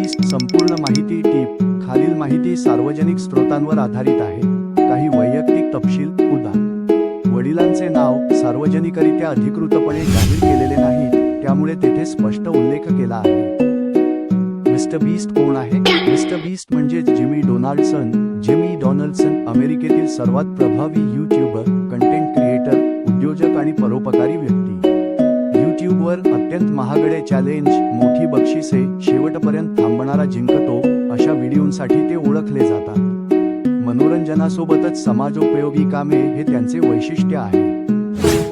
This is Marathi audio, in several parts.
बीस्ट संपूर्ण माहिती टीप खालील माहिती सार्वजनिक स्रोतांवर आधारित आहे. काही वैयक्तिक तपशील उदा. वडिलांचे नाव सार्वजनिकरित्या अधिकृतपणे जाहीर केलेले नाहीत, त्यामुळे तेथे स्पष्ट उल्लेख केला आहे. मिस्टर बीस्ट कोण आहे? मिस्टर बीस्ट म्हणजे जिमी डोनाल्डसन. जिमी डोनाल्डसन अमेरिकेतील सर्वात प्रभावी यूट्यूबर, कंटेंट क्रिएटर, उद्योजक आणि परोपकारी व्यक्ती. यूट्यूबवर अत्यंत महागडे चॅलेंज, मोठी बक्षिसे, शेवटपर्यंत थांबणारा जिंकतो अशा व्हिडिओंसाठी ते ओळखले जातात. मनोरंजनासोबतच समाजोपयोगी कामे हे त्यांचे वैशिष्ट्य आहे.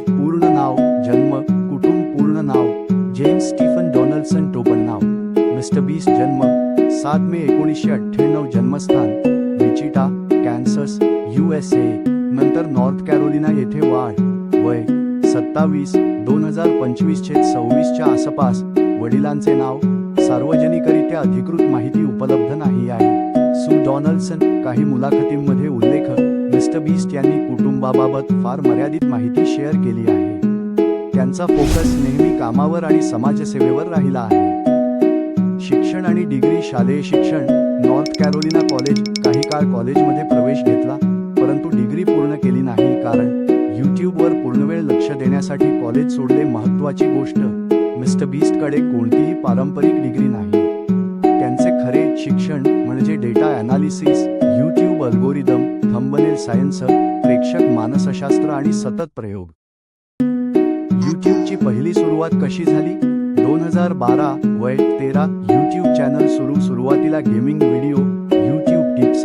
पूर्ण नाव, जन्म, कुटुंब. पूर्ण नाव जेम्स स्टीफन डोनाल्डसन. टोपणनाव मिस्टर बीस्ट. जन्म 7 मे 1998. जन्मस्थान विचिटा, कॅन्सस, USA. नंतर नॉर्थ कॅरोलिना येथे वाढ. वय 27, 2025 26च्या आसपास. वडिलांचे नाव सार्वजनिकरित्या अधिकृत माहिती उपलब्ध नाही आहे. सू डोनाल्डसन. काही मुलाखतींमध्ये उल्लेख. मिस्टर बीस्ट यांनी कुटुंबाबाबत फार मर्यादित माहिती शेअर केली आहे. त्यांचा फोकस नेहमी कामावर आणि समाजसेवेवर राहिला आहे. शिक्षण आणि डिग्री. शालेय शिक्षण नॉर्थ कॅरोलिना कॉलेज. काही काळ कॉलेजमध्ये प्रवेश घेतला, परंतु डिग्री पूर्ण केली नाही कारण यूट्यूबवर पूर्णवेळ लक्ष देण्यासाठी कॉलेज सोडले. महत्त्वाची गोष्ट, मिस्टर बीस्टकडे कोणतीही पारंपरिक डिग्री नाही. त्यांचे खरे शिक्षण म्हणजे data analysis, YouTube algorithm, thumbnail science, प्रेक्षक मानसशास्त्र आणि सतत प्रयोग. यूट्यूबची पहिली सुरुवात कशी झाली? 2012. वय 13. यूट्यूब चॅनल सुरुवातीला gaming video, YouTube tips,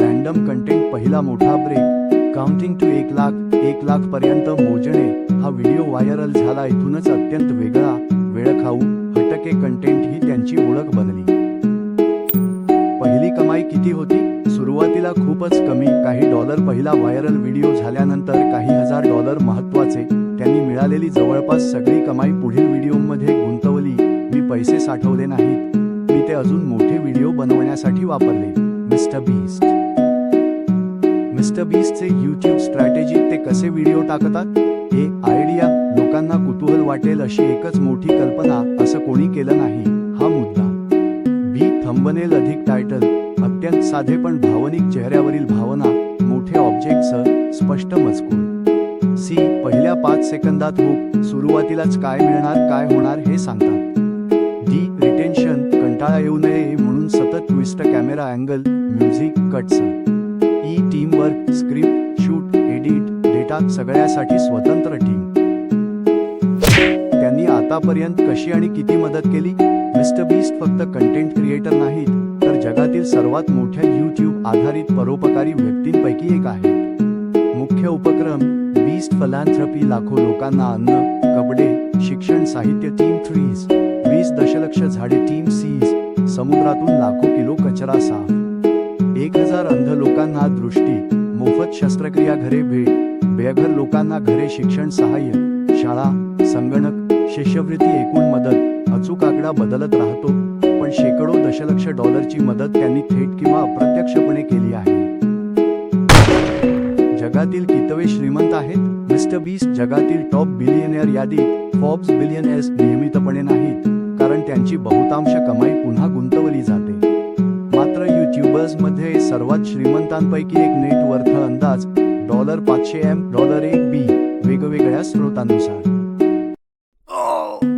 random content. पहिला मोठा ब्रेक, काउंटिंग टू 1 लाख पर्यंत मोजणे. हा व्हिडिओ व्हायरल झाला. इथूनच अत्यंत वेगळा, वेळखाऊ, हटके कंटेंट ही त्यांची ओळख बनली. पहिली कमाई किती होती? सुरुवातीला खूपच कमी, काही $. पहिला व्हायरल व्हिडिओ झाल्यानंतर काही $1000. महत्त्वाचे, त्यांनी मिळालेली जवळपास सगळी कमाई पुढील व्हिडिओमध्ये गुंतवली. मी पैसे साठवले नाहीत, मी ते अजून मोठे व्हिडिओ बनवण्यासाठी वापरले. Mister Beast. मिस्टर बीस्टचे यूट्यूब स्ट्रॅटेजी. ते कसे व्हिडिओ टाकतात? आयडिया. लोकांना कुतूहल वाटेल अशी एकच मोठी कल्पना. असं कोणी केलं नाही, हा मुद्दा. थंबनेल अधिक टायटल. अत्यंत साधे पण भावनिक. चेहऱ्यावरील भावना, मोठे ऑब्जेक्ट्स, स्पष्ट मजकूर. पहिल्या 5 सेकंदात हुक. सुरुवातीलाच काय मिळणार, काय होणार हे सांगतात. रिटेन्शन. कंटाळा येऊ नये म्हणून सतत twist, camera angle, music, cuts. Teamwork. Script, shoot, edit, data. सगळ्यासाठी स्वतंत्र टीम. त्यांनी आतापर्यंत कशी आणि किती मदत केली? मिस्टर बीस्ट फक्त कंटेंट क्रिएटर नाहीत, तर जगातील सर्वात मोठ्या यूट्यूब आधारित परोपकारी व्यक्तींपैकी एक आहेत. मुख्य उपक्रम बीस्ट फिलॅन्थ्रॉपी. लाखो लोकांना अन्न, कपडे, शिक्षण, साहित्य. Team trees. 20 दशलक्ष झाडे. Team seas. समुद्रातून लाखो किलो कचरा साफ. 1000 अंध लोकांना दृष्टी, मोफत शस्त्रक्रिया. घरे भेट. बेघर लोकांना घरे, शिक्षण, सहाय्य, शाळा, संगणक, शिष्यवृत्ती. एकूण मदत. अचूक आकडा बदलत राहतो, पण शेकडो दशलक्ष $ची मदत त्यांनी थेट किंवा अप्रत्यक्षपणे केली आहे. जगातील कितवे श्रीमंत आहेत? मिस्टर बीस्ट जगातील टॉप बिलियनेअर यादीत. फॉर्ब्स बिलियनेअर्स नियमितपणे नाहीत, कारण त्यांची बहुतांश कमाई पुन्हा गुंतवली जाते. मात्र यूट्यूबर्समध्ये सर्वात श्रीमंतांपैकी एक. नेटवर्थ अंदाज $500M, $1 B. वेगवेगळ्या स्रोतांनुसार.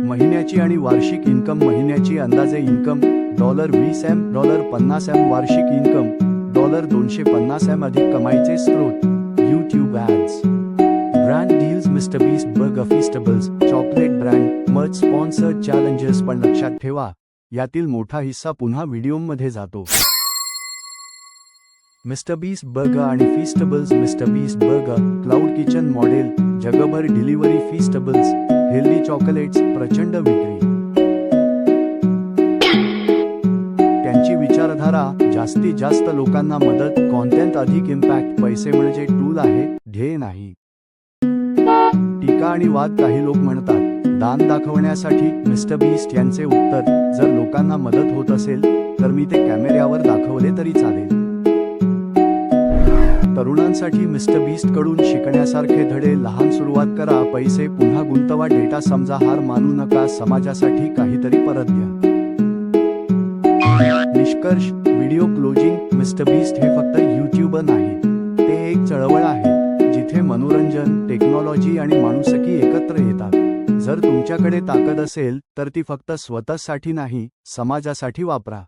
महिन्याची आणि वार्षिक इन्कम. महिन्याची अंदाजे इन्कम $20M, $50M. वार्षिक इन्कम $250M. अधिक कमाईचे स्रोत. YouTube ads. Brand deals. Mister Beast burger, Feastables, chocolate brand, merch, sponsored challenges. पण लक्षात ठेवा, यातील मोठा हिस्सा पुन्हा व्हिडिओमध्ये जातो. मिस्टर बीस्ट बर्गर आणि Feastables. Mister Beast burger cloud kitchen model. जगभर डिलिव्हरी. Feastables healthy chocolates. प्रचंड विक्री. त्यांची विचारधारा जास्तीत जास्त लोकांना मदत. कॉन्टेंट अधिक इम्पॅक्ट. पैसे म्हणजे टूल आहे, ध्येय नाही. टीका आणि वाद. काही लोक म्हणतात दान दाखवण्यासाठी. मिस्टर बीस्ट यांचे उत्तर, जर लोकांना मदत होत असेल तर मी ते कॅमेऱ्यावर दाखवले तरी चालेल. तरुणांसाठी मिस्टर बीस्टकडून शिकण्यासारखे धडे. लहान सुरुवात करा, पैसे पुन्हा गुंतवा. डेटा समजा, हार मानू नका. समाजासाठी काहीतरी परत द्या. निष्कर्ष व्हिडिओ क्लोजिंग मिस्टर बीस्ट हे फक्त यूट्यूबर नाहीत, ते एक चळवळ आहे जिथे मनोरंजन, टेक्नॉलॉजी आणि माणुसकी एकत्र येतात. जर तुमच्याकडे ताकद असेल तर ती फक्त स्वतःसाठी नाही, समाजासाठी वापरा.